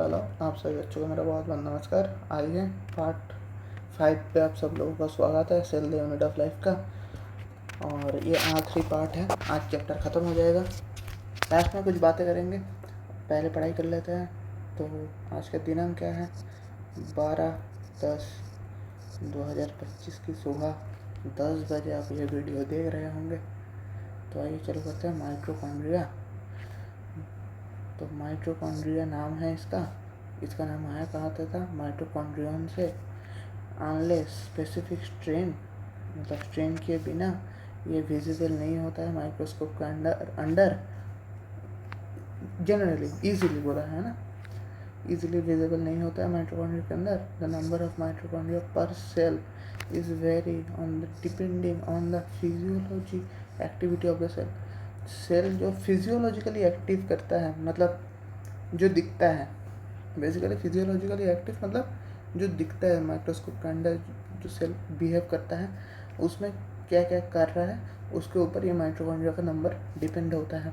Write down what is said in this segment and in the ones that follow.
Hello, आप सभी बच्चों को मेरा बहुत बहुत नमस्कार। आइए पार्ट 5 पे आप सब लोगों का स्वागत है cell the unit of life का। और ये आखिरी पार्ट है, आज चैप्टर ख़त्म हो जाएगा। लास्ट में कुछ बातें करेंगे, पहले पढ़ाई कर लेते हैं। तो आज का दिनांक क्या है? 12/10/2025 की सुबह 10 बजे आप ये वीडियो देख रहे होंगे। तो आइए चालू करते हैं। माइटोकॉन्ड्रिया। तो माइटोकॉन्ड्रिया नाम है इसका नाम आया कहाँ था? माइटोकॉन्ड्रियन से। अनलेस स्पेसिफिक स्ट्रेन, मतलब स्ट्रेन किए बिना ये विजिबल नहीं होता है माइक्रोस्कोप के अंडर जनरली इजीली बोला है ना, इजीली विजिबल नहीं होता है माइटोकॉन्ड्रिया के अंदर। The number of mitochondria per cell is vary on the depending on the physiology activity of the cell. Cell जो फिजियोलॉजिकली एक्टिव करता है, मतलब जो दिखता है, बेसिकली फिजियोलॉजिकली एक्टिव मतलब जो दिखता है माइक्रोस्कोप के अंदर जो सेल बिहेव करता है, उसमें क्या क्या कर रहा है, उसके ऊपर ये माइटोकॉन्ड्रिया का नंबर डिपेंड होता है।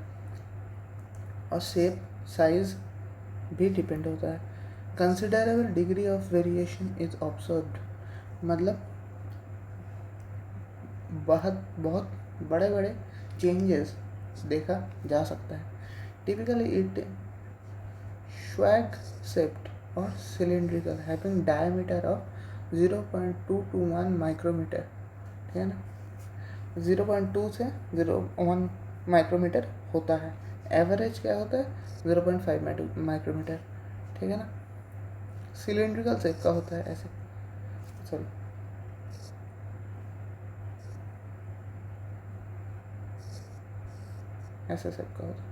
और शेप साइज भी डिपेंड होता है। Considerable degree of variation is observed, मतलब बहुत बड़े बड़े चेंजेस देखा जा सकता है। टिपिकली इट स्वैग शेप्ड और cylindrical having diameter of 0.221 micrometre, ठीक है ना। 0.2 से 0.1 माइक्रोमीटर होता है। एवरेज क्या होता है? 0.5 माइक्रोमीटर, ठीक है ना। सिलिंड्रिकल शेप का होता है, ऐसे सॉरी ऐसे शेप का होता है।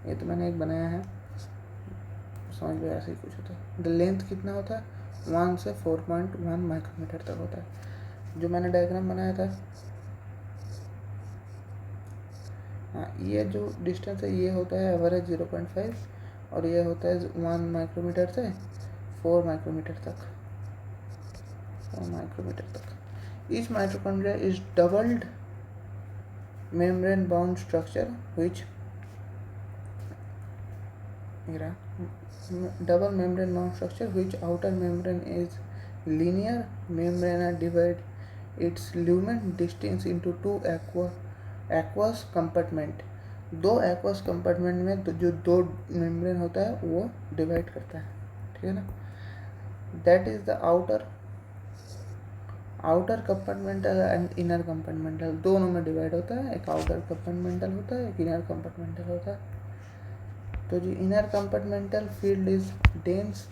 ये तो मैंने एक बनाया है, समझ लो ऐसे ही कुछ होता है। द लेंथ कितना होता है? 1 से 4.1 माइक्रोमीटर तक होता है। जो मैंने डायग्राम बनाया था, हाँ, ये जो डिस्टेंस है ये होता है एवरेज 0.5, और ये होता है 1 माइक्रोमीटर से 4 माइक्रोमीटर तक, 4 माइक्रोमीटर तक। Each mitochondria is doubled membrane bound structure which double membrane bound structure which outer membrane is linear membrana divide its lumen distance into two aqueous compartment। दो एक्वस कंपार्टमेंट में जो दो membrane होता है वो divide करता है, ठीक है ना। That is the outer compartmental and inner compartmental, दोनों में डिवाइड होता है। एक आउटर कंपार्टमेंटल होता है, एक इनर कंपार्टमेंटल होता है। तो जो inner compartmental field is dense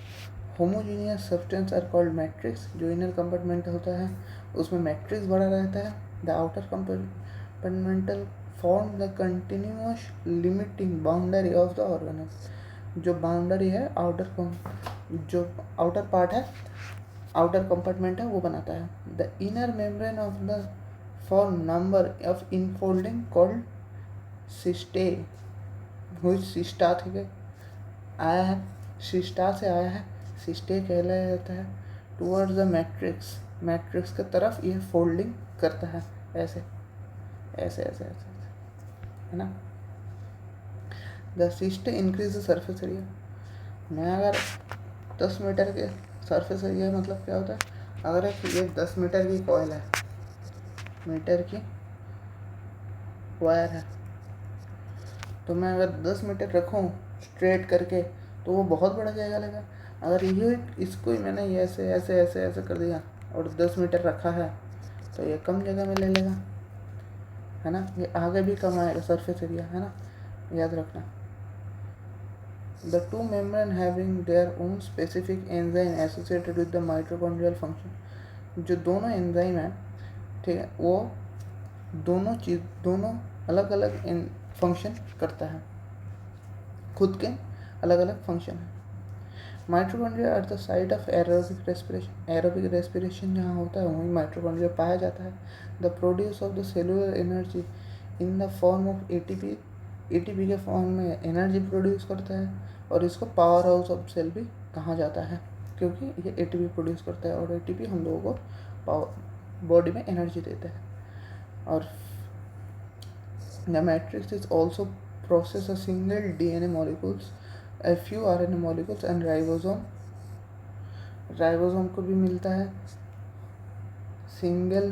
homogeneous substance are called matrix. जो इनर कंपार्टमेंट होता है उसमें मैट्रिक्स भरा रहता है। The outer compartmental form the continuous limiting boundary of the organelle. जो बाउंड्री है जो आउटर पार्ट है, आउटर कंपार्टमेंट है, वो बनाता है। The inner membrane of the form number of infolding called cristae, crista থেকে आया है, सिस्टा से आया है, सिस्टे कहलाया जाता है। टुवर्ड्स द मैट्रिक्स के तरफ ये फोल्डिंग करता है, ऐसे ऐसे ऐसे ऐसे, है ना। The cristae increase the surface area. मैं अगर 10 मीटर के सरफेस एरिया मतलब क्या होता है? अगर ये 10 मीटर की कॉइल है, मीटर की वायर है, तो मैं अगर 10 मीटर रखूँ स्ट्रेट करके तो वो बहुत बड़ा जाएगा लेगा। अगर ये इसको ही मैंने ये ऐसे ऐसे ऐसे ऐसे कर दिया और 10 मीटर रखा है तो ये कम जगह में ले लेगा, है ना। ये आगे भी कम आएगा सरफेस एरिया, है ना, याद रखना। The two membrane having their own specific enzyme associated with the mitochondrial function। जो दोनों एंजाइम है, ठीक है, वो दोनों अलग अलग फंक्शन करता है, खुद के अलग अलग फंक्शन है। Mitochondria at the site of aerobic respiration. Aerobic respiration जहाँ होता है वहीं माइटोकॉन्ड्रिया पाया जाता है। The produce of the cellular energy in the form of ATP. ATP के फॉर्म में एनर्जी प्रोड्यूस करता है, और इसको पावर हाउस ऑफ सेल भी कहा जाता है क्योंकि ये एटीपी प्रोड्यूस करता है, और एटीपी हम लोगों को बॉडी में एनर्जी देता है। और the matrix is also process a single DNA molecules a few RNA molecules and ribosome को भी मिलता है, सिंगल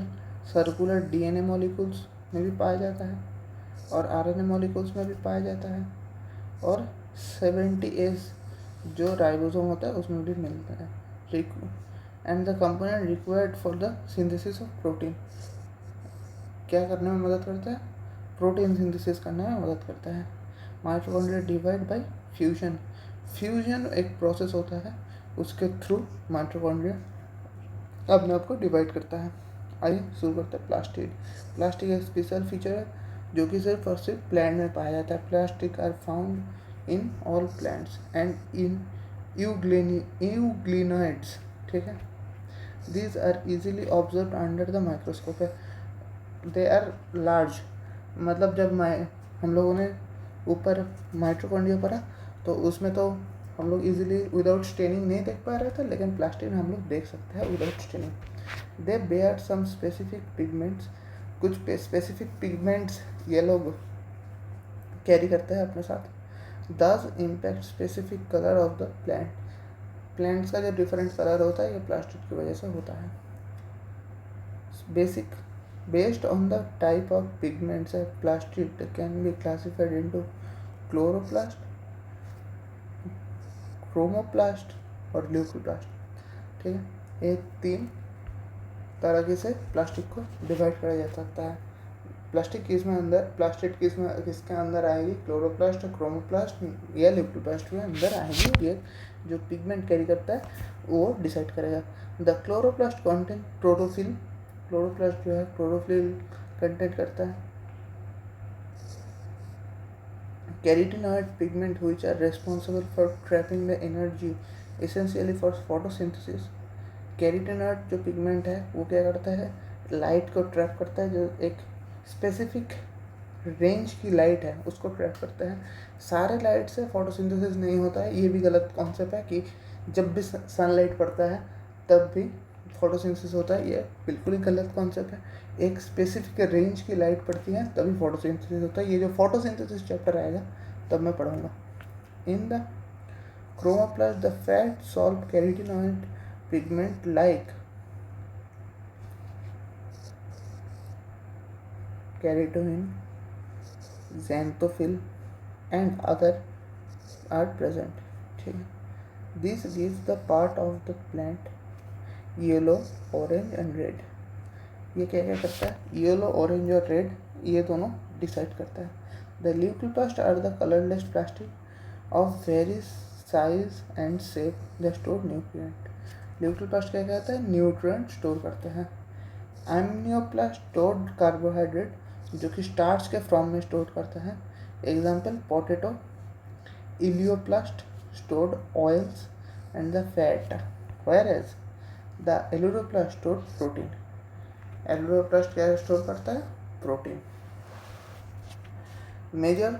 सर्कुलर DNA मॉलिक्यूल्स में भी पाया जाता है और RNA मॉलिक्यूल्स में भी पाया जाता है, और 70S जो राइबोसोम होता है उसमें भी मिलता है। And the component required for the synthesis of protein, क्या करने में मदद करता है? प्रोटीन सिंथेसिस करने में मदद करता है। Mitochondria divide by fusion, fusion एक प्रोसेस होता है, उसके थ्रू माइटोकॉन्ड्रिया अपने आप को डिवाइड करता है। आइए शुरू करते हैं। प्लास्टिड, प्लास्टिक एक स्पेशल फीचर है जो कि सिर्फ और सिर्फ प्लांट में पाया जाता है। Plastic are found in all plants and in euglenoids, ठीक है। These are easily observe under the microscope, they are large, मतलब जब हम लोगों ने ऊपर माइटोकॉन्ड्रिया पढ़ा तो उसमें तो हम लोग इजीली विदाउट स्टेनिंग नहीं देख पा रहे थे, लेकिन प्लास्टिक में हम लोग देख सकते हैं without staining. They bear some specific pigments, कुछ स्पेसिफिक पिगमेंट्स ये लोग कैरी करते हैं अपने साथ। This impact specific colour of the plant, plants का जो डिफरेंट कलर होता है ये प्लास्टिक की वजह से होता है। Basic based on the type of pigments a plastid can be classified into chloroplast, chromoplast और leucoplast, ठीक है। ये 3 तरह से प्लास्टिक को डिवाइड करा जा सकता है। प्लास्टिक किसमें अंदर, प्लास्टिड किसके अंदर आएगी? क्लोरोप्लास्ट, क्रोमोप्लास्ट या ल्यूकोप्लास्ट में अंदर आएगी। ये जो पिगमेंट कैरी करता है वो डिसाइड करेगा। The chloroplast content chlorophyll, chloroplast जो है क्लोरोफिल कंटेंट करता है। Carotenoid pigment which are responsible for trapping the energy essentially for photosynthesis. Carotenoid जो पिगमेंट है वो क्या करता है? लाइट को ट्रैप करता है, जो एक स्पेसिफिक रेंज की लाइट है उसको ट्रैप करता है। सारे लाइट से फोटोसिंथेसिस नहीं होता है, ये भी गलत कॉन्सेप्ट है कि जब भी सनलाइट पड़ता है तब भी फोटोसिंथेसिस होता है, ये बिल्कुल ही गलत कॉन्सेप्ट है। एक स्पेसिफिक रेंज की लाइट पड़ती है तभी फोटोसिंथेसिस होता है। ये जो फोटोसिंथेसिस चैप्टर आएगा तब मैं पढ़ूंगा। In the chromoplast the fat solve carotenoid pigment like carotene, xanthophyll and other are present, ठीक है। This gives the part of the plant yellow, orange and red. ये क्या क्या करता है? येलो, ऑरेंज और रेड ये दोनों डिसाइड करता है। The leucoplast are the colourless plastic of various size and shape the store nutrient. Leucoplast क्या कहता है? न्यूट्रिएंट स्टोर करते हैं। एम्नियोप्लास्ट स्टोर्ड कार्बोहाइड्रेट, जो कि स्टार्च के फॉर्म में स्टोर करता है। Example potato. Elaioplast stored oils and the fat, whereas the aleuroplast store protein. Aleuroplast क्या स्टोर करता है? Protein. Major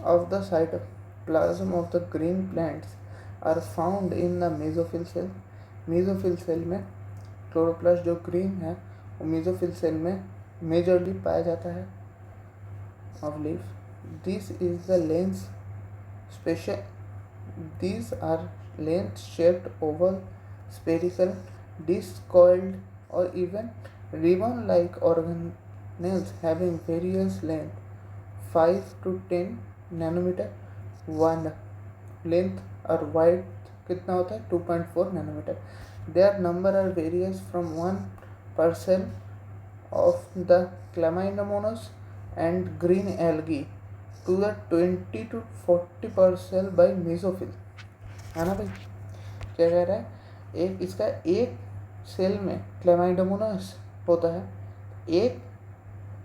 of the cytoplasm of the green plants are found in the mesophyll cell. Mesophyll cell में chloroplast जो green है वो mesophyll cell में majorly पाया जाता है of leaf. This is the lens special, these are lens-shaped oval, spherical, disc-coiled, or even ribbon-like organelles having various length, 5 to 10 nanometer, 1 length और width कितना होता है? 2.4 nanometer. Their number are various from 1 per cell of the Chlamydomonas and green algae to the 20 to 40 per cell by mesophyll, है ना भाई? क्या कह रहा है? एक इसका एक सेल में क्लेमाइडोमोनास होता है, एक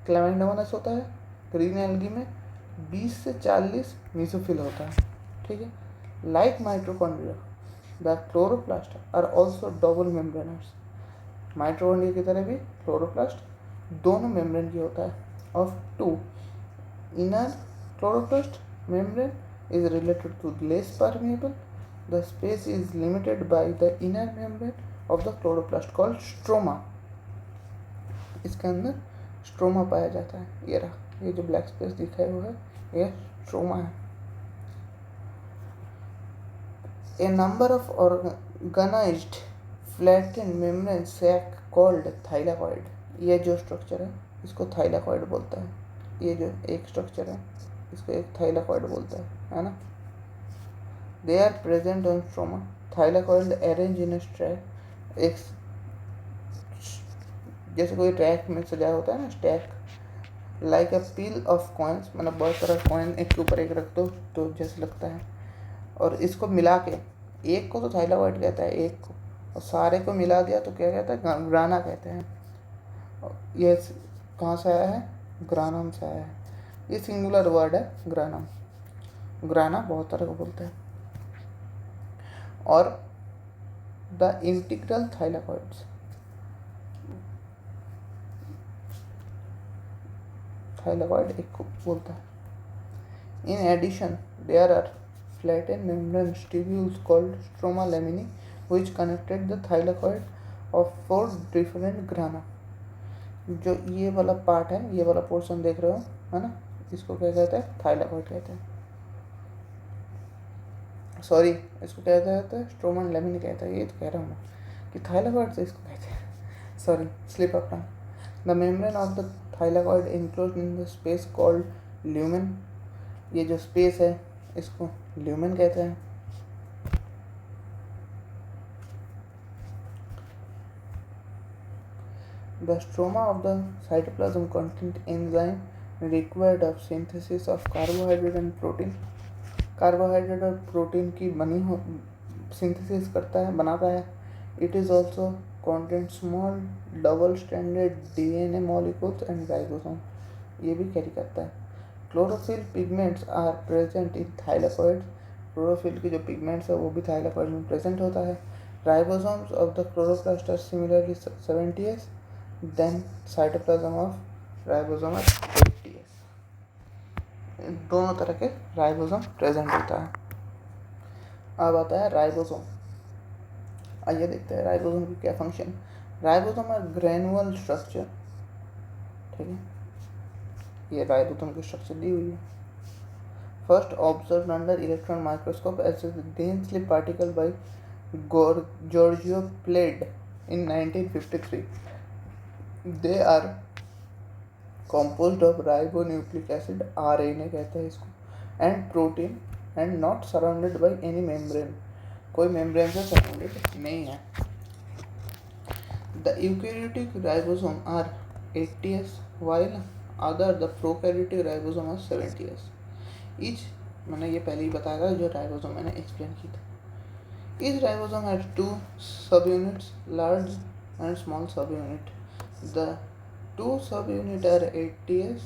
क्लेमाइडोमोनास होता है। ग्रीन एल्गी में 20 से 40 मेसोफिल होता है, ठीक है। Like mitochondria the chloroplast are also double membranous. Mitochondria की तरह भी क्लोरोप्लास्ट दोनों मेम्ब्रेन की होता है। Of 2 inner chloroplast membrane is related to less permeable. The space is limited by the inner membrane of the chloroplast called stroma. इसके अंदर stroma पाया जाता है। ये रहा, ये जो ब्लैक स्पेस दिखाया हुआ है ये स्ट्रोमा है। A number of organized flattened membrane sac called thylakoid. ये जो स्ट्रक्चर है इसको थाइलाकॉइड बोलता है. ये जो एक स्ट्रक्चर है इसको एक थाइलाकॉइड बोलता है ना. They are present on stroma. Thylakoid arranged in a stack. एक जैसे कोई रैक में सजा होता है ना, stack, like a peel of coins, मतलब बहुत सारा कॉइन एक के ऊपर एक रख दो तो जैसे लगता है. और इसको मिला के, एक को तो थाइलाकॉइड कहता है एक को, और सारे को मिला दिया तो क्या कहता है, ग्राना कहते हैं. ये कहाँ से आया है, ग्रानम से आया है. ये सिंगुलर वर्ड है ग्रानम. ग्राना बहुत तरह को बोलते हैं. और द इंटीग्रल थाइलाकॉइड्स, थाइलाकॉइड एक को बोलता है. In addition there are flattened membrane tubules called stroma laminae which connected the thylakoid of 4 different grana. जो ये वाला पार्ट है, ये वाला पोर्शन देख रहे हो है ना, इसको क्या कहते हैं, थाइलाकॉइड कहते हैं. सॉरी, इसको क्या कहते हैं, स्ट्रोमा लैमिनी कहते हैं. ये तो कह रहा हूँ कि थाइलाकॉइड से इसको कहते हैं. Sorry, slip up tongue. The membrane of the thylakoid enclosed in the space called lumen. ये जो स्पेस है इसको ल्यूमेन कहते हैं. The stroma of the cytoplasm contains enzyme required of synthesis of carbohydrate and protein. Carbohydrate और protein की बनी हो सिंथेसिस करता है, बनाता है. It is also contains small double stranded DNA molecules and ribosome. ये भी कैरी करता है. Chlorophyll pigments are present in thylakoid. Chlorophyll की जो पिगमेंट्स है वो भी थाइलाकॉइड में प्रेजेंट होता है. Ribosomes of the chloroplast are similarly 70s. Then cytoplasm of ribosome are 80s. दोनों तरह के राइबोसोम प्रेजेंट होता है. अब आता है राइबोसोम. आइए देखते हैं राइबोसोम की क्या function. Ribosome are granular structure. ठीक है, ये राइबोसोम की स्ट्रक्चर दी हुई है. First observe under electron microscope as a densely particle by Giorgio Palade in 1953. They are composed of ribonucleic acid, RNA कहते हैं इसको, and protein and not surrounded by any membrane. कोई membrane से surrounded नहीं है. The eukaryotic ribosome are 80s while other the prokaryotic ribosome are 70s. Each, मैंने ये पहले ही बताया था जो राइबोसोम मैंने एक्सप्लेन की था. Each ribosome has 2 subunits, large and small subunit. The 2 subunits are 80s.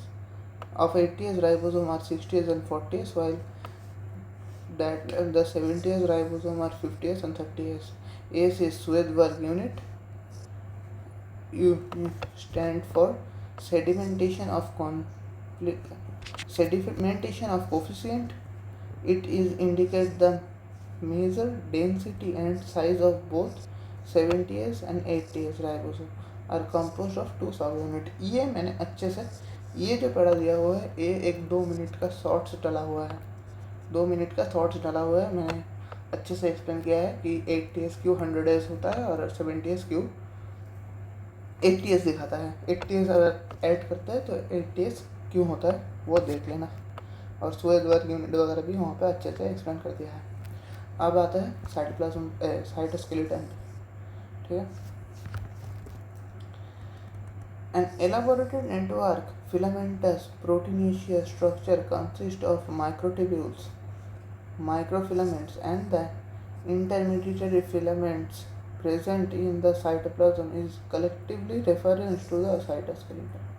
Of 80s ribosome are 60s and 40s, while that the 70s ribosome are 50s and 30s. ACE is Swedberg unit. U stand for sedimentation of coefficient. It is indicate the measure density and size of both 70s and 80s ribosome are composed of 2 subunit. ये मैंने अच्छे से, ये जो पढ़ा दिया हुआ है ये एक 2 मिनट का शॉर्ट्स डला हुआ है. 2 मिनट का शॉर्ट्स डला हुआ है. मैंने अच्छे से एक्सप्लेन किया है कि 80s क्यों 100s होता है और 70s क्यों 80s दिखाता है. 80s अगर ऐड करता है तो 80s क्यों होता है वो देख लेना. और स्वेदबर्ग यूनिट वगैरह भी वहाँ पे अच्छे से एक्सप्लेन कर दिया है. अब आता है साइटोप्लाज्म, साइटोस्केलेटन. ठीक है. An elaborated network filamentous proteinaceous structure consists of microtubules, microfilaments, and the intermediary filaments present in the cytoplasm is collectively reference to the cytoskeleton.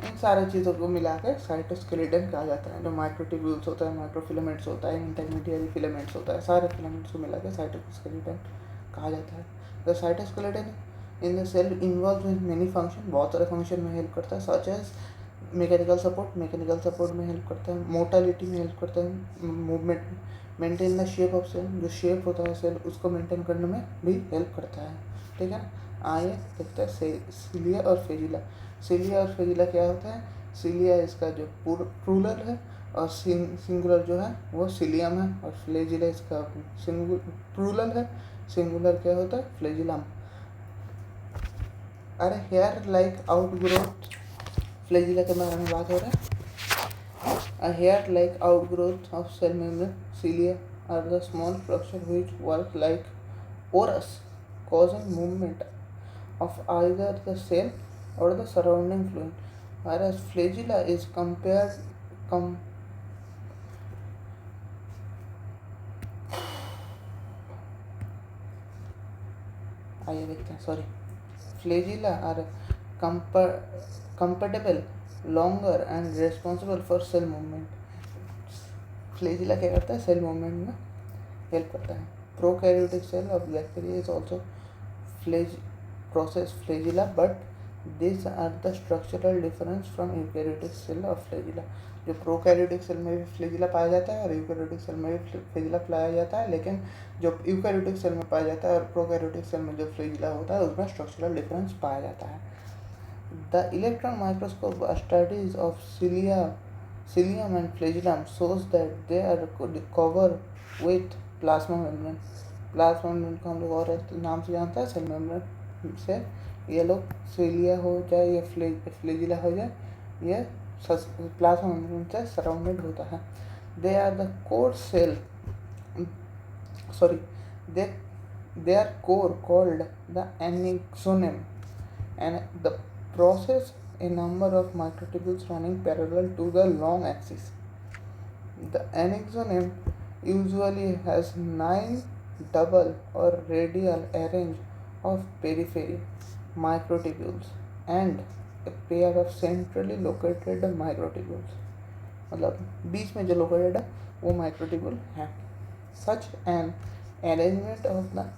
इन सारी चीज़ों को मिला के साइटोस्केलेटन कहा जाता है. जो माइक्रोट्यूब्यूल्स होता है, माइक्रोफिलामेंट्स होता है, इंटरमीडिएट फिलामेंट्स होता है, सारे फिलामेंट्स को मिला के साइटोस्केलेटन कहा जाता है. The cytoskeleton in the cell involve in many function. बहुत सारे फंक्शन में हेल्प करता है. सच एज मैकेनिकल सपोर्ट में हेल्प करता है, मोटालिटी में हेल्प करता है, movement, maintain the shape of cell, जो शेप होता है सेल उसको मेंटेन करने में भी हेल्प करता है. ठीक है. आइए देखते हैं सिलिया और फेजिला. सिलिया और फेजिला क्या होता है. सिलिया इसका जो प्लूरल है और सिंगुलर जो है वो सिलियम है, और फ्लैजिला इसका प्लूरल है, सिंगुलर क्या होता है फ्लैजिलम। अरे हेयर लाइक आउटग्रोथ, फ्लैजिला के बारे में बात हो रहा है। A hair-like outgrowth of cell membrane cilia are the small structure which work like porous, causing movement of either the cell or the surrounding fluid. Whereas flagella is आइए देखते हैं, sorry, flagella are compatible, longer and responsible for cell movement. Flagella क्या करता है, cell movement में help करता है। Prokaryotic cell of bacteria is also process flagella, but this are the structural difference from eukaryotic cell of flagella. जो prokaryotic cell में भी flagella पाया जाता है और यूकैरियोटिक सेल में भी फ्लैजिला पाया जाता है, लेकिन जो यूकैरियोटिक सेल में पाया जाता है और प्रोकैरियोटिक सेल में जो फ्लैजिला होता है उसमें स्ट्रक्चरल डिफरेंस पाया जाता है। The electron microscope studies of Cilium and flagellum shows that they are covered with plasma membrane. Plasma membrane को हम लोग और नाम से जानते हैं, सेल मेम्ब्रेन से ये लोग सिलिया हो जाए या फ्लैजिला हो जाए, ये प्लाज्मा मेम्ब्रेन से सराउंडेड होता है। They are the core cell, sorry, they are core called the annexoneme, and the process a number of microtubules running parallel to the long axis. The annexoneme usually has 9 double or radial arrange of periphery microtubules and a pair of centrally located microtubules. मतलब बीच में जो located है वो microtubule है। Such an arrangement of the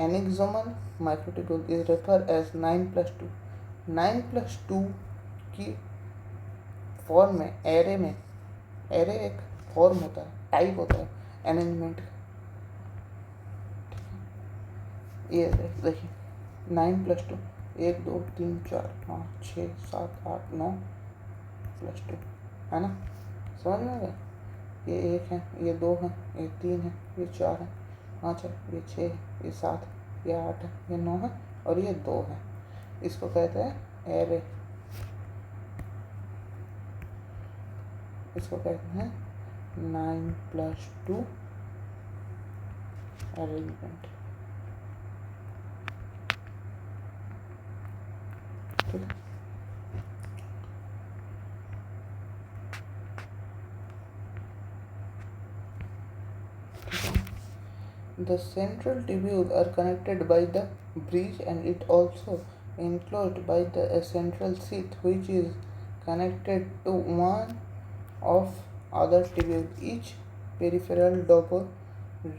annexomal microtubule is referred as 9+2. 9+2 की form में array एक form होता है, टाइप होता है अरेंजमेंट का। ये देखिए 9+2, 1 2 3 4 5 6 7 8 9 +2 है ना, समझ में आ गया। ये 1 है, ये 2 है, ये 3 है, ये 4 है, 5 है, ये 6 है, ये 7 है, ये 8 है, ये 9 है और ये 2 है। इसको कहते हैं एरे, इसको कहते हैं 9+2 अरेंजमेंट। ठीक है, the central tubules are connected by the bridge and it also enclosed by the central sheath which is connected to one of other tubule. Each peripheral double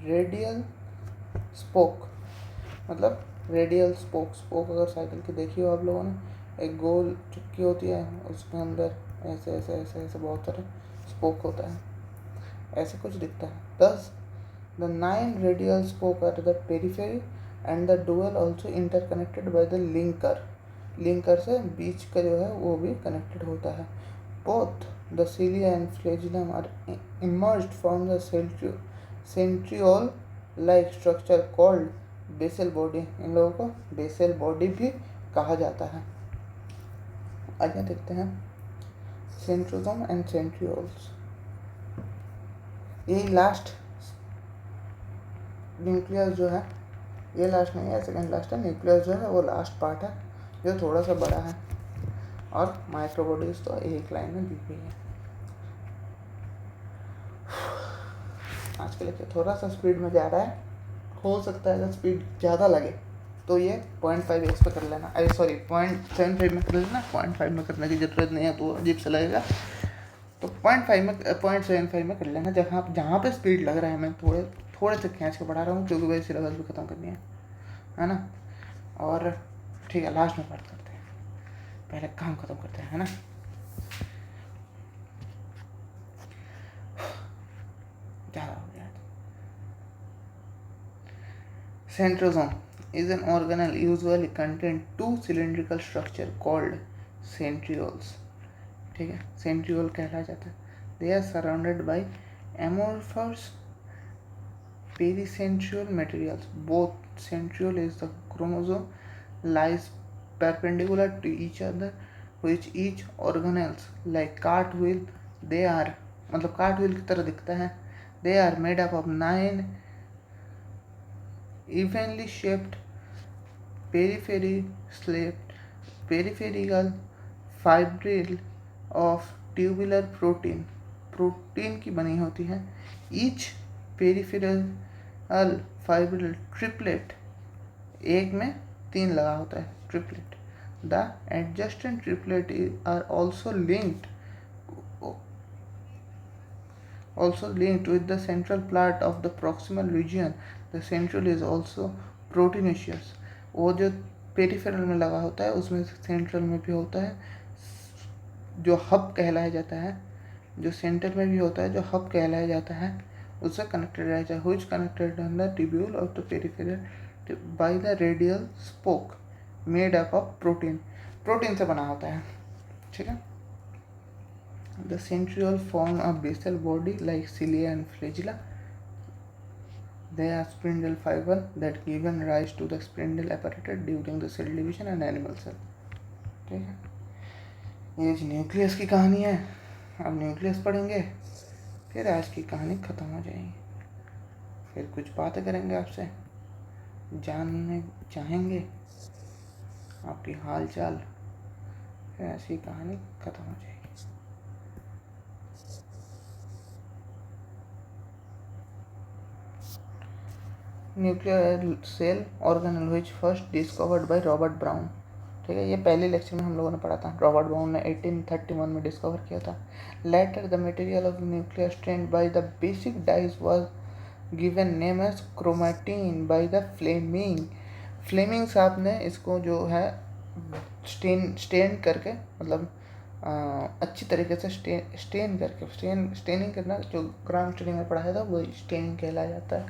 radial spoke, मतलब radial spoke अगर cycle की देखी हो आप लोगों ने, एक गोल चुक्की होती है, उसके अंदर ऐसे ऐसे ऐसे ऐसे बहुत सारे स्पोक होता है, ऐसे कुछ दिखता है। दस the 9 radial spoke are the periphery and the dual also interconnected by the linker से बीच का जो है वो भी कनेक्टेड होता है। both the cilia and flagellum are emerged from the centriole like structure called basal body। इन लोगों को basal body भी कहा जाता है। आगे देखते हैं centrosome and centrioles। ये लास्ट न्यूक्लियस जो है, ये लास्ट नहीं है, सेकेंड लास्ट है। न्यूक्लियस जो है वो लास्ट पार्ट है जो थोड़ा सा बड़ा है, और माइक्रोबॉडीज तो एक लाइन में दी हुई है। आज के लिए थोड़ा सा स्पीड में जा रहा है, हो सकता है अगर स्पीड ज़्यादा लगे तो ये 0.5x पे कर लेना, अरे सॉरी 0.75 में कर लेना, 0.5 में करने की ज़रूरत नहीं है, तो अजीब से लगेगा। तो 0.75 में कर लेना। जहाँ पे स्पीड लग रहा है मैं थोड़े से खींच के बढ़ा रहा हूँ क्योंकि वही सिलेबस भी ख़त्म करनी है ना। और ठीक है, लास्ट में बात करते हैं, पहले काम ख़त्म करते हैं, है ना। ज़्यादा हो गया। Centrosome is an organelle usually contain 2 cylindrical structure called centrioles। ठीक है, सेंट्रियोल कहला जाता है। They are surrounded by amorphous pericentral materials. Both centriole is the chromosome lies perpendicular to each other, which each organelles like cartwheel. They are मतलब cartwheel की तरह दिखता है. They are made up of 9 evenly shaped peripheral fibril of tubular protein की बनी होती है. Each peripheral fibril triplet, एक में 3 लगा होता है triplet. The adjacent triplet are also linked with the central part of the proximal region. The central is also proteinaceous. वो जो पेरिफेरल में लगा होता है उसमें सेंट्रल में भी होता है, जो हब कहलाया जाता है. जो सेंटर में भी होता है जो हब कहलाया जाता है, उससे कनेक्टेड रहता है. which connected on the tubule of the peripheral by the radial spoke made up of protein से बना होता है. ठीक है. The centriole form a basal body like cilia and flagella. They are spindle fiber that given rise to the spindle apparatus during the cell division and animal cell. ठीक है. ये nucleus की कहानी है. अब न्यूक्लियस पढ़ेंगे फिर आज की कहानी ख़त्म हो जाएगी. फिर कुछ बातें करेंगे आपसे, जानने चाहेंगे आपकी हाल चाल, फिर ऐसी कहानी ख़त्म हो जाएगी. Nuclear cell organelle which first discovered by Robert Brown. ठीक है. ये पहले लेक्चर में हम लोगों ने पढ़ा था. रॉबर्ट ब्राउन ने 1831 में डिस्कवर किया था. Later the material of nuclear strand by the basic dyes was given name as chromatin by the Flemming साहब ने इसको जो है स्टेन करके, मतलब अच्छी तरीके से स्टेनिंग करना, जो ग्राम स्टडी में पढ़ाया था वो स्टेनिंग कहलाया जाता है.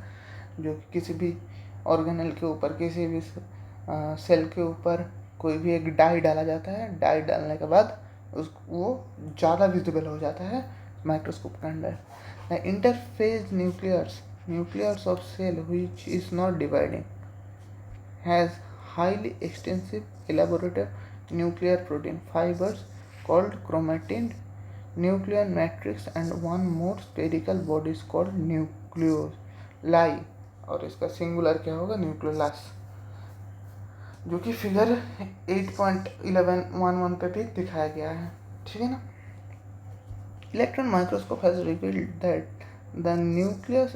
जो किसी भी ऑर्गेनल के ऊपर, किसी भी सेल के ऊपर कोई भी एक डाई डाला जाता है. डाई डालने के बाद वो ज़्यादा विजिबल हो जाता है माइक्रोस्कोप के अंदर. Interphase nucleus of cell which is not dividing has highly extensive elaborative nuclear protein fibers called chromatin, nuclear matrix and one more spherical body is called nucleoli, और इसका सिंगुलर क्या होगा, न्यूक्लियोलस, जो कि फिगर 8.11 पे भी दिखाया गया है. ठीक है ना. Electron microscope has revealed that the nuclear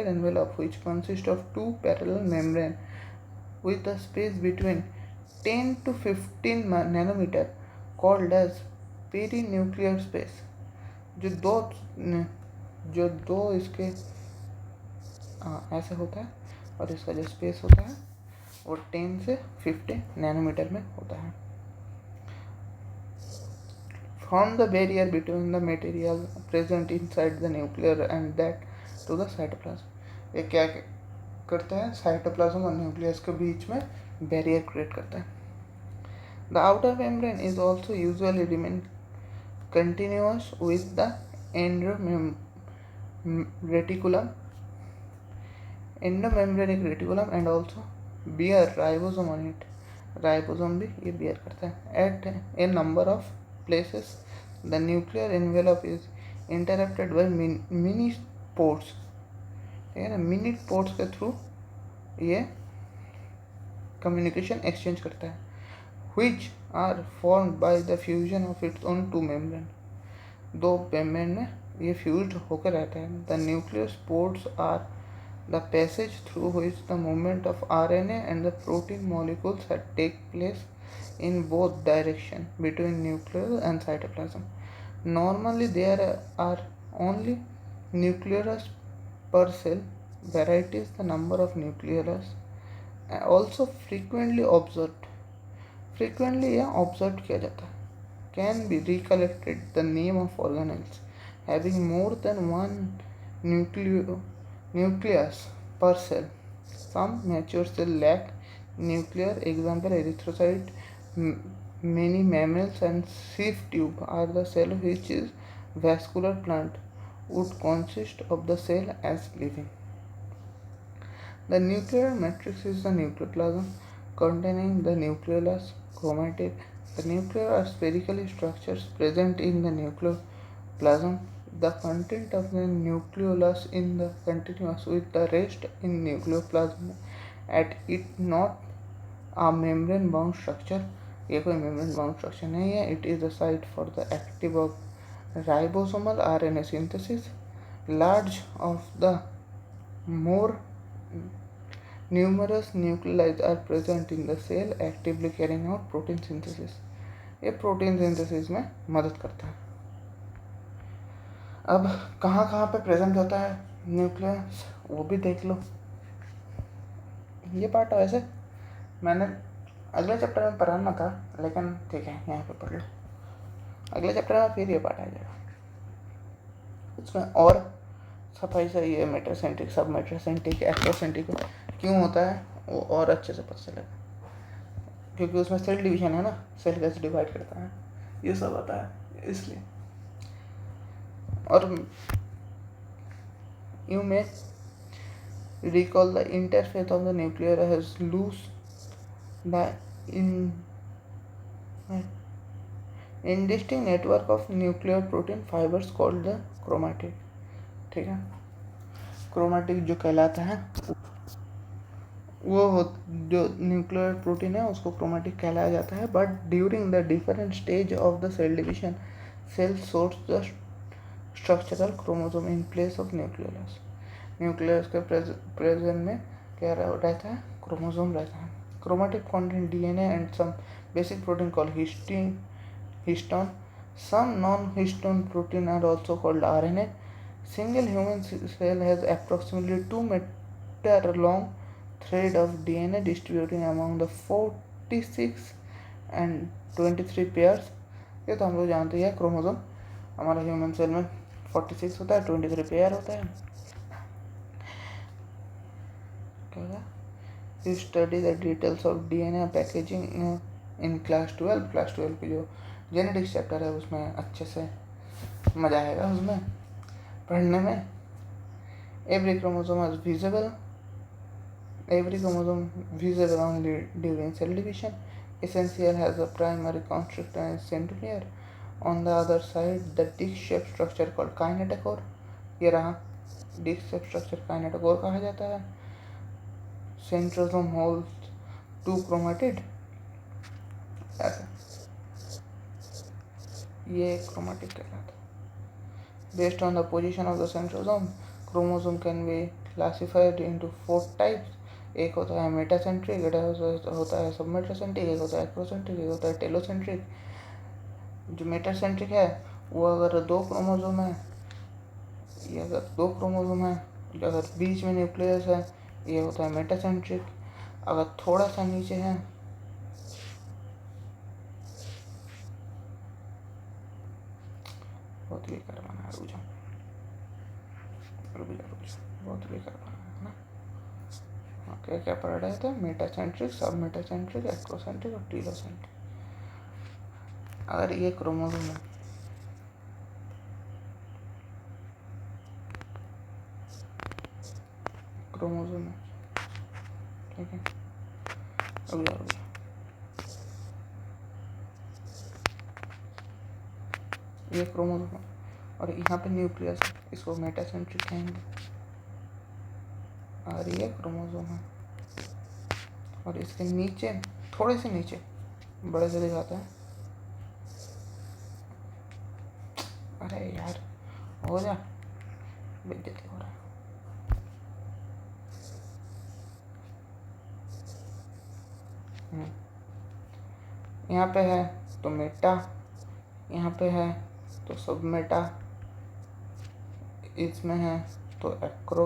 envelope which consists of two parallel membrane with a space between 10 to 15 nanometer called as perinuclear space. जो दो इसके ऐसे होता है और इसका जो स्पेस होता है वो 10 से 50 नैनोमीटर में होता है. Form the barrier between the material present inside the nucleus and that to the cytoplasm. ये क्या करता है, साइटोप्लाज्म और न्यूक्लियस के बीच में बैरियर क्रिएट करता है. The outer membrane is also usually remain continuous with the endomembranic reticulum and also bear ribosome on it. Ribosome भी ये bear करता है. At a number of places the nuclear envelope is interrupted by mini pores. ठीक है ना. Mini ports के through ये communication exchange करता है. which are formed by the fusion of its own two membrane. दो मेम्ब्रेन में ये फ्यूज्ड होकर रहता है. The nucleus pores are the passage through which the movement of RNA and the protein molecules that take place in both direction between nucleus and cytoplasm. Normally there are only nucleus per cell. Varieties the number of nucleus also frequently observed किया जाता है. Can be recollected the name of organelles having more than one nucleus per cell. Some mature cells lack nuclear. Example erythrocyte. Many mammals and sieve tube are the cell which is vascular plant would consist of the cell as living. The nuclear matrix is the nucleoplasm containing the nucleolus, chromatid. The nuclear are spherically structures present in the nucleoplasm. The content of the nucleolus in the continuous with the rest in nucleoplasm. At it not a membrane bound structure. ये कोई membrane bound structure नहीं है. It is the site for the active of ribosomal RNA synthesis. Large of the more numerous nuclei are present in the cell actively carrying out protein synthesis. ये protein synthesis में मदद करता है. अब कहाँ कहाँ पे प्रेजेंट होता है न्यूक्लियस वो भी देख लो. ये पार्ट वैसे मैंने अगले चैप्टर में पढ़ाना था, लेकिन ठीक है यहाँ पे पढ़ लो. अगले चैप्टर में फिर ये पार्ट आ जाएगा. इसमें और सफाई से ये मेटासेंट्रिक, सब मेटासेंट्रिक, एक्ट्रोसेंट्रिक क्यों होता है वो और अच्छे से पता चलेगा, क्योंकि उसमें सेल डिवीजन है ना, सेल कैसे डिवाइड करता है ये सब आता है इसलिए. और यू में recall the interface of the nuclear has loose the indistinct network of nuclear protein fibers called the chromatid. ठीक है, क्रोमेटिक जो कहलाता है वो जो न्यूक्लियर प्रोटीन है उसको क्रोमेटिक कहलाया जाता है. But during the different stage of the cell division cell source the structural chromosome in place of nucleus. Nucleus के प्रेजेंट में क्या रहता है, क्रोमोसोम रहता है. Chromatic content DNA and some basic protein called histone. Some non histone protein are also called RNA. Single human cell has approximately 2 meter long thread of DNA distributing among the 46 and 23 pairs. ये तो हम लोग जानते हैं. Chromosome हमारा human cell में 46 होता है, 23 पेयर होता है. You study the details of DNA packaging in class 12. Class 12 की जो जेनेटिक्स चैप्टर है उसमें अच्छे से मजा आएगा उसमें पढ़ने में. Every chromosome is visible. Every chromosome visible only during cell division. Essential has a primary constructor and centromere. On the other side, the disc-shaped structure called kinetochore. ये रहा disc-shaped structure kinetochore कहा जाता है. Centrosome holds 2 chromatid. ऐसा ये chromatic कहलाता है. Based on the position of the centrosome, chromosome can be classified into 4 types. एक होता है मेटासेंट्रिक, एक होता है सबमेटासेंट्रिक, एक होता है एक्रोसेंट्रिक, एक होता है टेलोसेंट्रिक. जो मेटासेंट्रिक है वो अगर 2 क्रोमोसोम है, ये अगर 2 क्रोमोसोम है, अगर बीच में न्यूक्लियस है ये होता है मेटासेंट्रिक. अगर थोड़ा सा नीचे है बहुत बेकार बना है. रुक जा बहुत बेकार बना है ना. हाँ क्या क्या पढ़ रहे थे, मेटासेंट्रिक, सब मेटासेंट्रिक, एक्रोसेंट्रिक और टीलोसेंट्रिक. अगर ये क्रोमोसोम है, क्रोमोसोम है, ठीक है. अब ये क्रोमोसोम है और यहाँ पे न्यूक्लियस है, इसको मेटासेंट्रिक कहेंगे. और ये क्रोमोसोम है और इसके नीचे थोड़े से नीचे बड़े से दिखाता है. अरे यार हो जा, बेइज्जती हो रहा है. यहाँ पे है तो मेटा, यहाँ पे है तो सब मेटा, इसमें है तो एक्रो,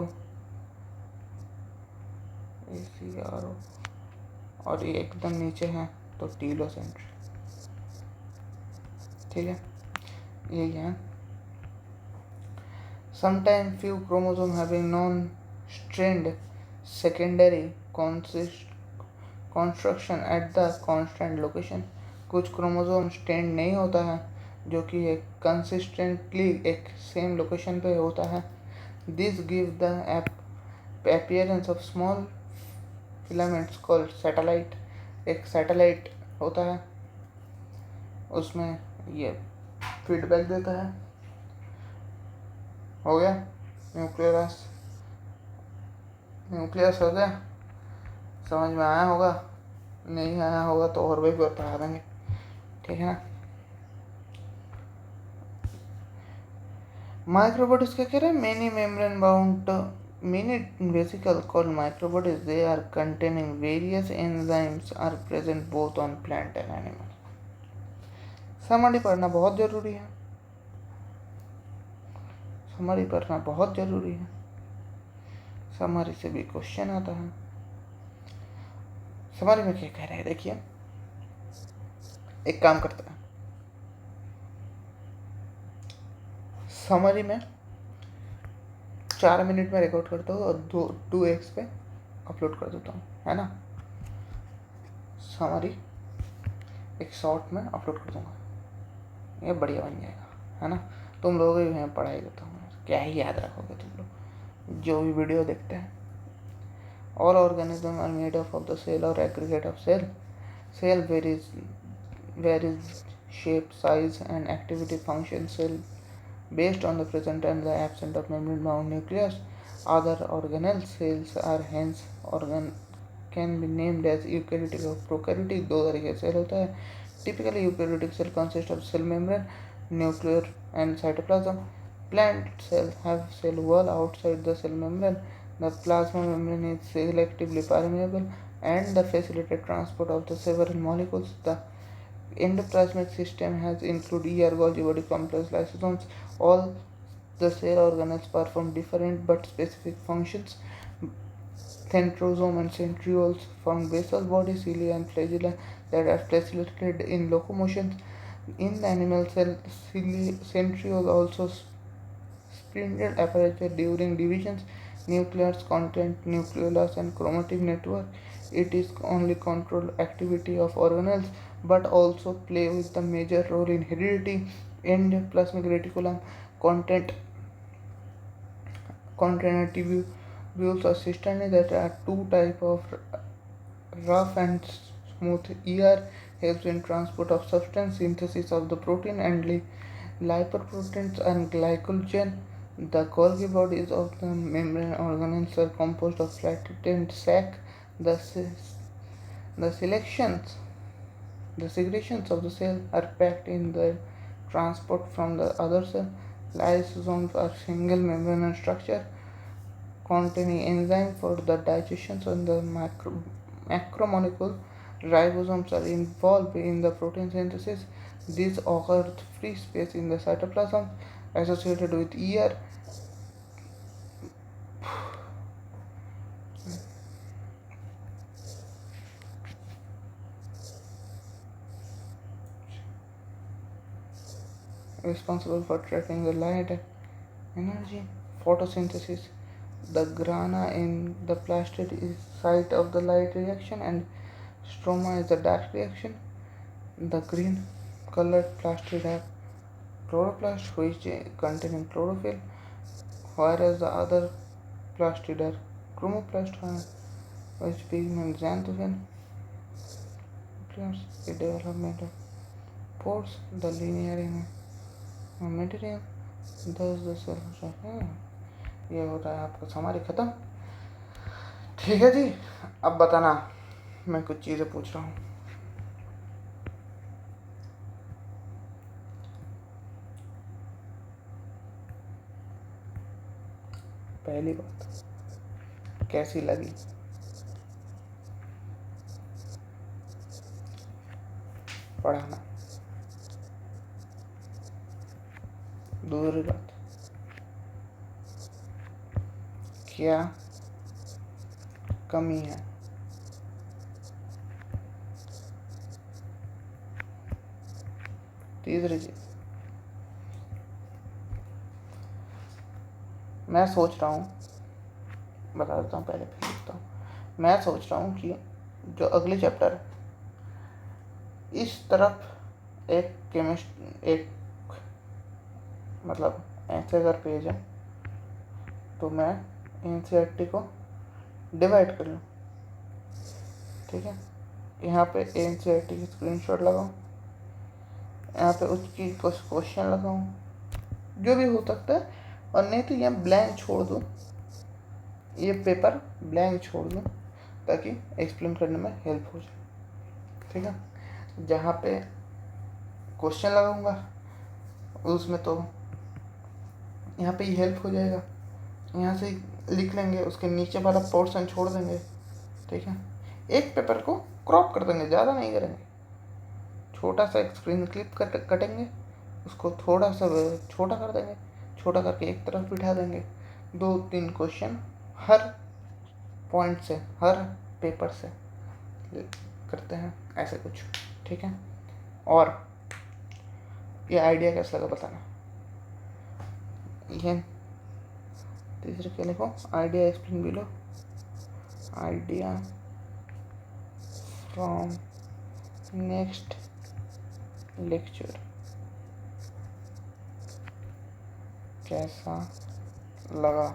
और ये एकदम नीचे है तो टीलोसेंट्रिक. ठीक है, ये है. Sometimes few chromosomes having non-strained secondary construction at the constant location. कुछ क्रोमोसोम स्ट्रेंड नहीं होता है जो कि एक कंसिस्टेंटली एक सेम लोकेशन पे होता है। This give the appearance of small filaments called satellite। एक सैटेलाइट होता है, उसमें ये फीडबैक देता है। हो गया न्यूक्लियस हो गया। समझ में आया होगा, नहीं आया होगा तो और भी पढ़ा देंगे, ठीक है ना। माइक्रोबॉडीज क्या कह रहे हैं, many membrane bound many vesicles called microbodies, they are containing various enzymes are present both on plant and animal। Summary पढ़ना बहुत जरूरी है, समरी पढ़ना बहुत जरूरी है। समरी से भी क्वेश्चन आता है। समरी में क्या कह रहे हैं देखिए, एक काम करता है, समरी में 4 मिनट में रिकॉर्ड करता हूँ और 2x पे अपलोड कर देता हूँ, है ना। समरी एक शॉर्ट में अपलोड कर दूंगा, ये बढ़िया बन जाएगा, है ना। तुम लोग भी मैं पढ़ाई करता हूँ, क्या ही याद रखोगे तुम लोग जो भी वीडियो देखते हैं। All organism are made of the cell और aggregate of cell. Cell varies shape, size and activity function cell based on the present and the absence of membrane bound nucleus. Other organelle cells are hence can be named as eukaryotic or prokaryotic। दो तरीके से cell होता है। Typically eukaryotic cell consists of cell membrane, nucleus and cytoplasm। Plant cells have cell wall outside the cell membrane। The plasma membrane is selectively permeable and the facilitated transport of the several molecules। The endoplasmic system has included Golgi body complex lysosomes। All the cell organelles perform different but specific functions। Centrosome and centrioles form basal body, cilia and flagella that are facilitated in locomotion। In the animal cell, centriole also spindle apparatus during divisions, nucleus content, nucleolus and chromatic network। It is only control activity of organelles but also play with the major role in heredity। Endoplasmic reticulum content tubules or cisternae that are two type of rough and smooth। ER helps in transport of substance, synthesis of the protein and lipoproteins and glycogen। The Golgi bodies of the membrane organelles are composed of flattened sac। The secretions of the cell are packed in the transport from the other cell। Lysosomes are single membrane structure containing enzyme for the digestion of the macromolecule। Ribosomes are involved in the protein synthesis। These occur free space in the cytoplasm associated with ER। Responsible for trapping the light energy, photosynthesis। The grana in the plastid is site of the light reaction and stroma is the dark reaction। The green colored plastid have chloroplast which containing chlorophyll, whereas the other plastid are chromoplast which pigment xanthophyll। The development of pores, the linear material, thus the cell। ये होता है आपका हमारी खत्म, ठीक है जी। अब बताना, मैं कुछ चीजें पूछ रहा हूँ। पहली बात, कैसी लगी पढ़ाना। दूसरी बात, क्या कमी है। तीसरी चीज, मैं सोच रहा हूँ, बता देता हूँ पहले फिर लिखता हूँ। मैं सोच रहा हूँ कि जो अगले चैप्टर इस तरफ एक मतलब ऐसे अगर पेज है तो मैं NCERT को डिवाइड कर लूँ, ठीक है। यहाँ पे NCERT की स्क्रीनशॉट लगाऊँ, यहाँ पे उसकी कुछ क्वेश्चन लगाऊँ, जो भी हो सकता है, और नहीं तो यहाँ ब्लैंक छोड़ दूँ, ये पेपर ब्लैंक छोड़ दूँ ताकि एक्सप्लेन करने में हेल्प हो जाए, ठीक है। जहाँ पे क्वेश्चन लगाऊंगा उसमें तो यहाँ पे ही हेल्प हो जाएगा, यहाँ से लिख लेंगे, उसके नीचे वाला पोर्शन छोड़ देंगे, ठीक है। एक पेपर को क्रॉप कर देंगे, ज़्यादा नहीं करेंगे, छोटा सा एक स्क्रीन क्लिप कटेंगे, उसको थोड़ा सा छोटा कर देंगे, छोटा करके एक तरफ बिठा देंगे, 2-3 क्वेश्चन हर पॉइंट से, हर पेपर से करते हैं, ऐसे कुछ, ठीक है। और ये आइडिया कैसा लगा बताना। ये तीसरे क्या लिखो, idea explain below, idea from next lecture कैसा लगा।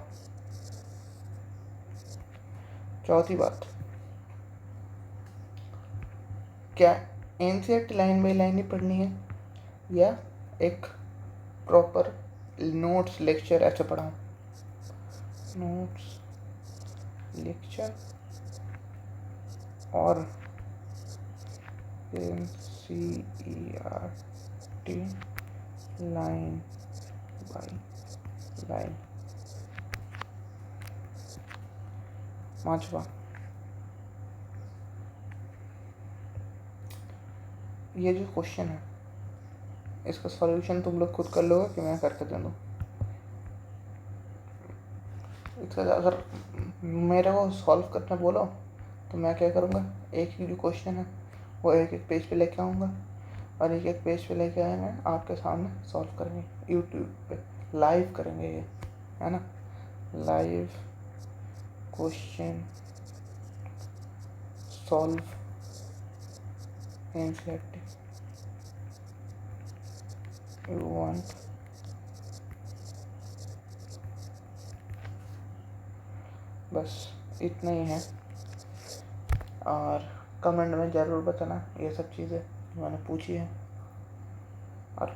चौथी बात, क्या NCERT लाइन बाई लाइन ही पढ़नी है या एक प्रॉपर नोट्स लेक्चर ऐसे पढ़ाऊँ। नोट्स लेक्चर और NCERT लाइन बाई लाइन। पांचवा, ये जो क्वेश्चन है इसका सॉल्यूशन तुम लोग खुद कर लोगे कि मैं करके दे दूँ। इसका अगर मेरे को सॉल्व करना बोलो तो मैं क्या करूँगा, एक ही जो क्वेश्चन है वो एक एक पेज पे लेके आऊँगा और एक एक पेज पे लेके आए मैं आपके सामने सॉल्व करेंगे, यूट्यूब पे लाइव करेंगे, ये है ना, live question solve NCERT you want। बस इतना ही है, और कमेंट में ज़रूर बताना ये सब चीज़ें मैंने पूछी है। और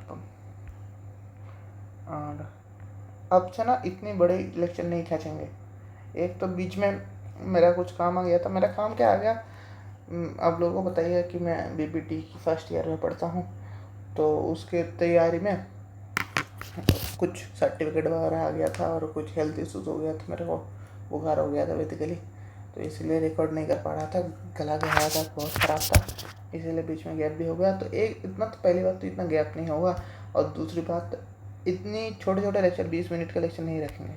अब से ना इतनी बड़े लेक्चर नहीं खींचेंगे। एक तो बीच में मेरा कुछ काम आ गया था, मेरा काम क्या आ गया, आप लोगों को बताइए कि मैं BPT की फर्स्ट ईयर में पढ़ता हूँ, तो उसके तैयारी में कुछ सर्टिफिकेट वगैरह आ गया था और कुछ हेल्थ इश्यूज हो गया था, मेरे को बुखार हो गया था बेसिकली, तो इसलिए रिकॉर्ड नहीं कर पा रहा था, गला गया था, बहुत ख़राब था, इसीलिए बीच में गैप भी हो गया। तो एक इतना तो पहली बात तो इतना गैप नहीं होगा, और दूसरी बात इतनी छोटे छोटे लेक्चर 20 मिनट का लेक्चर नहीं रखेंगे,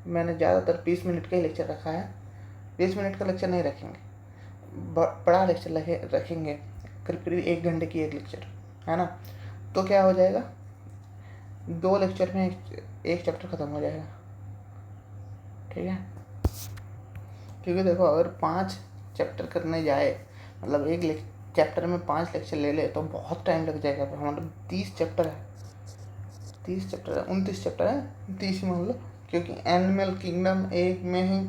मैंने ज़्यादातर 20 मिनट का ही लेक्चर रखा है, 20 मिनट का लेक्चर नहीं रखेंगे, बड़ा लेक्चर रखेंगे, करीब करीब 1 घंटे की एक लेक्चर, है ना। तो क्या हो जाएगा, 2 लेक्चर में एक चैप्टर ख़त्म हो जाएगा, ठीक है। क्योंकि देखो अगर 5 चैप्टर करने जाए, मतलब एक चैप्टर में 5 लेक्चर ले ले तो बहुत टाइम लग जाएगा। मतलब 30 चैप्टर है, 29 चैप्टर है, 30 ही मान लो, क्योंकि एनिमल किंगडम एक में ही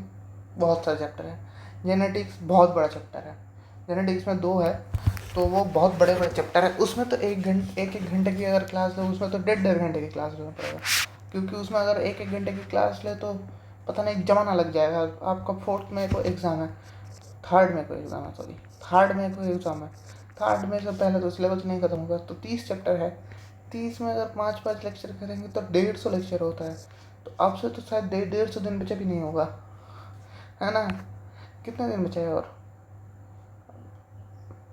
बहुत सारे चैप्टर है, जेनेटिक्स बहुत बड़ा चैप्टर है, जेनेटिक्स में 2 है, तो वो बहुत बड़े बड़े चैप्टर है, उसमें तो एक घंटे की अगर क्लास लो, उसमें तो 1.5 घंटे की क्लास लेना पड़ेगा, क्योंकि उसमें अगर एक घंटे की क्लास ले तो पता नहीं ज़माना लग जाएगा। आपका 4th में कोई एग्ज़ाम है, 3rd में कोई एग्ज़ाम है, सॉरी 3rd में कोई एग्ज़ाम है, 3rd में से पहले तो सिलेबस नहीं खत्म होगा, तो 30 चैप्टर है, 30 में अगर 5-5 लेक्चर करेंगे तो 150 लेक्चर होता है, तो अब से तो शायद 150 दिन बचा भी नहीं होगा, है ना। कितने दिन बचे हैं, और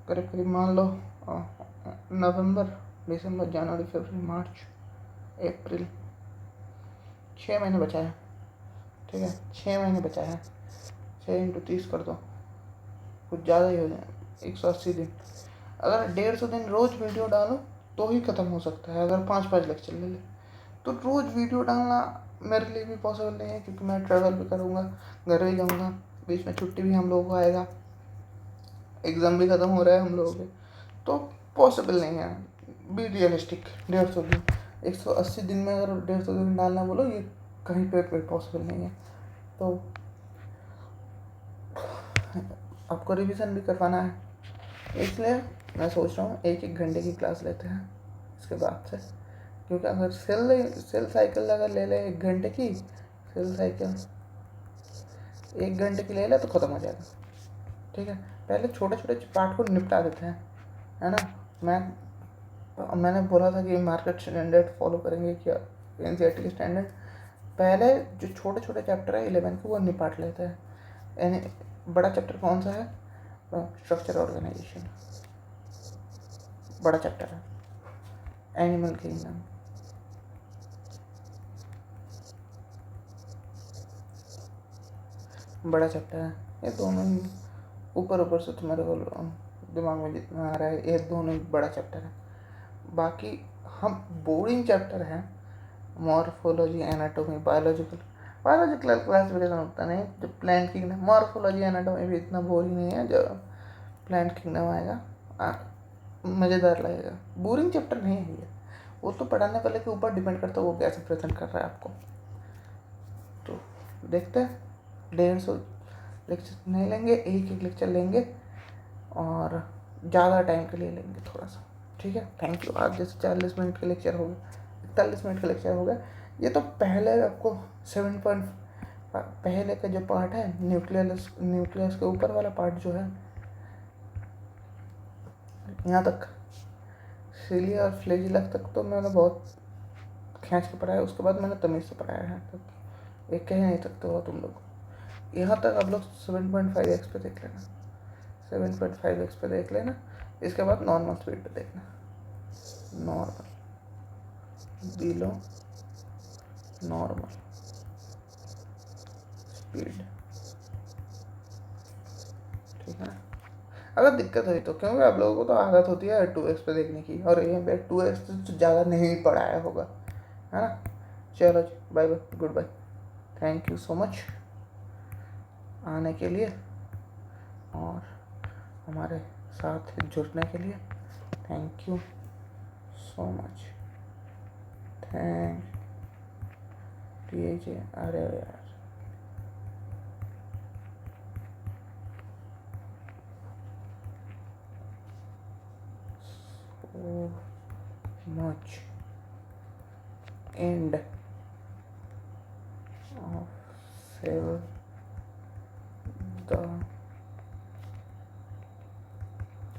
करीब करीब मान लो नवंबर, दिसंबर, जनवरी, फरवरी, मार्च, अप्रैल, 6 महीने बचा है, ठीक है, 6 महीने बचा है, 6 × 30 कर दो, कुछ ज़्यादा ही हो जाए, 180 दिन। अगर 150 दिन रोज़ वीडियो डालो तो ही ख़त्म हो सकता है, अगर 5-5 लेक्चर ले ले तो रोज़ वीडियो डालना मेरे लिए भी पॉसिबल नहीं है, क्योंकि मैं ट्रैवल भी करूँगा, घर भी जाऊँगा, बीच में छुट्टी भी हम लोगों को आएगा, एग्ज़ाम भी ख़त्म हो रहा है हम लोगों के, तो पॉसिबल नहीं है। बी रियलिस्टिक, 150 दिन 180 दिन में अगर 150 दिन डालना बोलो, ये कहीं पे पॉसिबल नहीं है। तो आपको रिवीजन भी करवाना है, इसलिए मैं सोच रहा हूँ 1-1 घंटे की क्लास लेते हैं इसके बाद से। क्योंकि अगर सेल साइकिल अगर ले ले 1 घंटे की, सेल साइकिल 1 घंटे की ले ले तो ख़त्म हो जाएगा। ठीक है, पहले छोटे छोटे पार्ट को निपटा देते हैं, है ना। मैंने बोला था कि मार्केट स्टैंडर्ड फॉलो करेंगे क्या, एनसीईआरटी के स्टैंडर्ड। पहले जो छोटे छोटे चैप्टर है 11 के वो निपट लेते हैं। यानी बड़ा चैप्टर कौन सा है? स्ट्रक्चर ऑर्गेनाइजेशन बड़ा चैप्टर है। एनिमल किंगडम बड़ा चैप्टर है। ये दोनों ही ऊपर ऊपर से तुम्हारे को दिमाग में जितना आ रहा है, ये दोनों ही बड़ा चैप्टर है। बाकी हम बोरिंग चैप्टर हैं, मॉर्फोलॉजी, एनाटॉमी, बायोलॉजिकल क्लासिफिकेशन होता नहीं। जो प्लांट किंगडम, मॉर्फोलॉजी एनाटॉमी भी इतना बोरिंग नहीं है। जो प्लांट किंगडम आएगा मज़ेदार लगेगा। बोरिंग चैप्टर नहीं है ये, वो तो पढ़ाने वाले के ऊपर डिपेंड करता है वो कैसे प्रेजेंट कर रहा है आपको। तो देखते हैं, 150 लेक्चर नहीं लेंगे, एक लेक्चर लेंगे और ज़्यादा टाइम के लिए लेंगे थोड़ा सा। ठीक है, थैंक यू। आज जैसे 40 मिनट के लेक्चर हो गए, 41 मिनट का लेक्चर हो गया। ये तो पहले आपको 7 पॉइंट पहले का जो पार्ट है न्यूक्लियस के ऊपर वाला पार्ट जो है यहाँ तक, सीलिया और फ्लैजिला तक तो मैंने बहुत खींच के पढ़ाया। उसके बाद मैंने तमीज़ से पढ़ाया है तक, एक कह नहीं सकते हो तुम लोग। यहाँ तक आप लोग 7.5x पे देख लेना, 7.5x पे देख लेना। इसके बाद नॉर्मल स्पीड पे देखना, नॉर्मल बिलो नॉर्मल स्पीड। ठीक है ना। अगर दिक्कत हुई तो, क्योंकि आप लोगों को तो आदत होती है 2x पे देखने की, और ये पे 2x तो ज़्यादा नहीं पढ़ाया होगा, है ना। चलो जी, bye bye, good bye, thank you so much आने के लिए और हमारे साथ जुड़ने के लिए। Thank you so much, thank ji. अरे यार, so much end of save the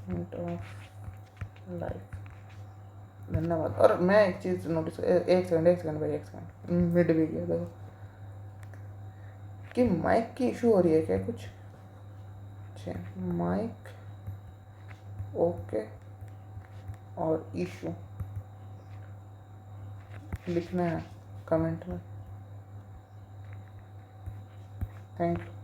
hint of life। धन्यवाद। और मैं एक चीज़ नोटिस, एक सेकंड भाई, एक सेकंड मिड भी गया देखो कि माइक की इशू हो रही है क्या कुछ। अच्छा, माइक ओके और इशू लिखना है कमेंट में। Thank you.